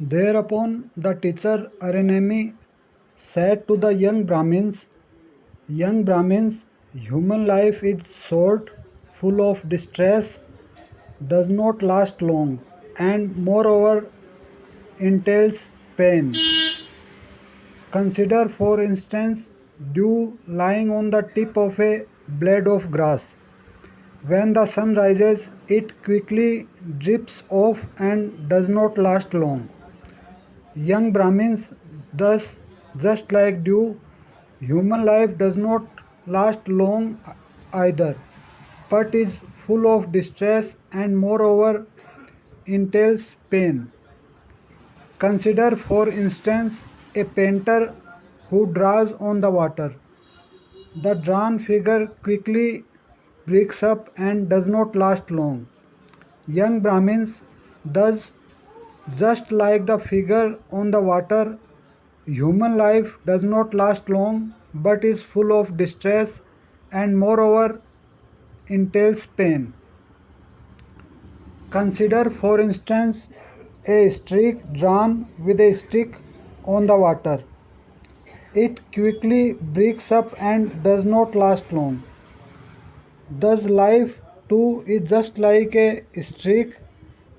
Thereupon the teacher Aranemi said to the young Brahmins, human life is short, full of distress, does not last long, and moreover entails pain. Consider, for instance, dew lying on the tip of a blade of grass. When the sun rises, it quickly drips off and does not last long. Young Brahmins, thus, just like dew, human life does not last long either, but is full of distress and moreover entails pain. Consider, for instance, a painter who draws on the water. The drawn figure quickly breaks up and does not last long. Young Brahmins, thus, just like the figure on the water, human life does not last long but is full of distress and moreover entails pain. Consider, for instance, a streak drawn with a stick on the water. It quickly breaks up and does not last long. Thus, life too is just like a streak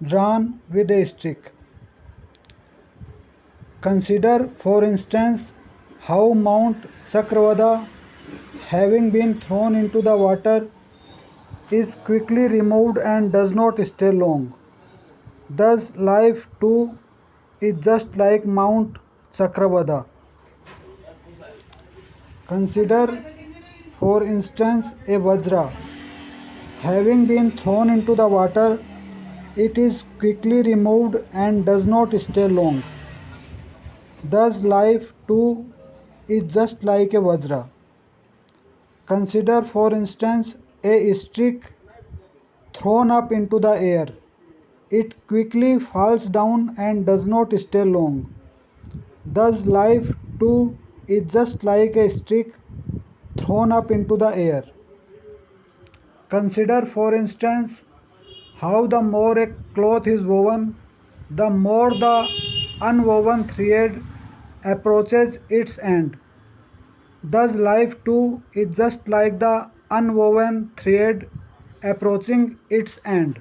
drawn with a stick. Consider, for instance, how Mount Chakravada, having been thrown into the water, is quickly removed and does not stay long. Thus, life too is just like Mount Chakravada. Consider, for instance, a Vajra. Having been thrown into the water, it is quickly removed and does not stay long. Thus, life too is just like a Vajra. Consider, for instance, a stick thrown up into the air. It quickly falls down and does not stay long. Thus, life too is just like a stick thrown up into the air. Consider, for instance, how the more a cloth is woven, the more the unwoven thread approaches its end. Thus, life too is just like the unwoven thread approaching its end.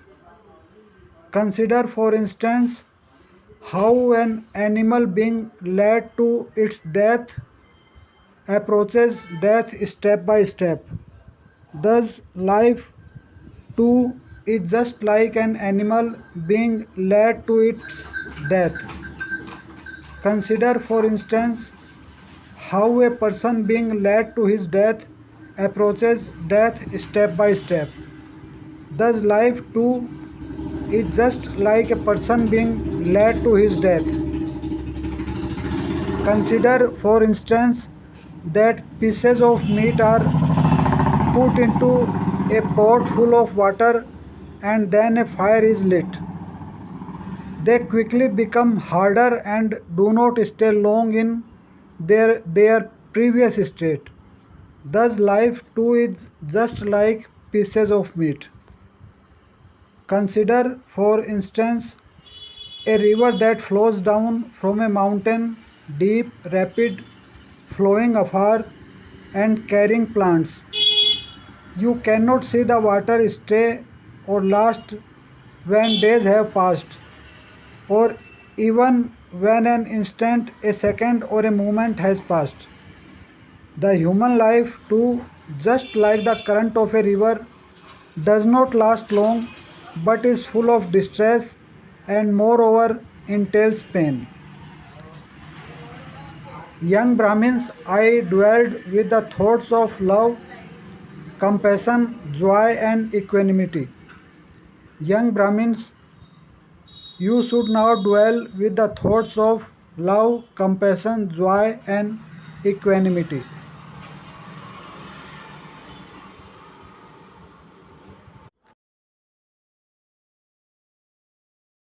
Consider, for instance, how an animal being led to its death approaches death step by step. Thus, life too is just like an animal being led to its death. Consider, for instance, how a person being led to his death approaches death step by step. Thus, life too is just like a person being led to his death. Consider, for instance, that pieces of meat are put into a pot full of water and then a fire is lit. They quickly become harder and do not stay long in their previous state. Thus, life too is just like pieces of meat. Consider, for instance, a river that flows down from a mountain, deep, rapid, flowing afar, and carrying plants. You cannot see the water stay or last when days have passed, or even when an instant, a second, or a moment has passed. The human life, too, just like the current of a river, does not last long but is full of distress and moreover entails pain. Young Brahmins, I dwelled with the thoughts of love, compassion, joy, and equanimity. Young Brahmins, you should now dwell with the thoughts of love, compassion, joy, and equanimity.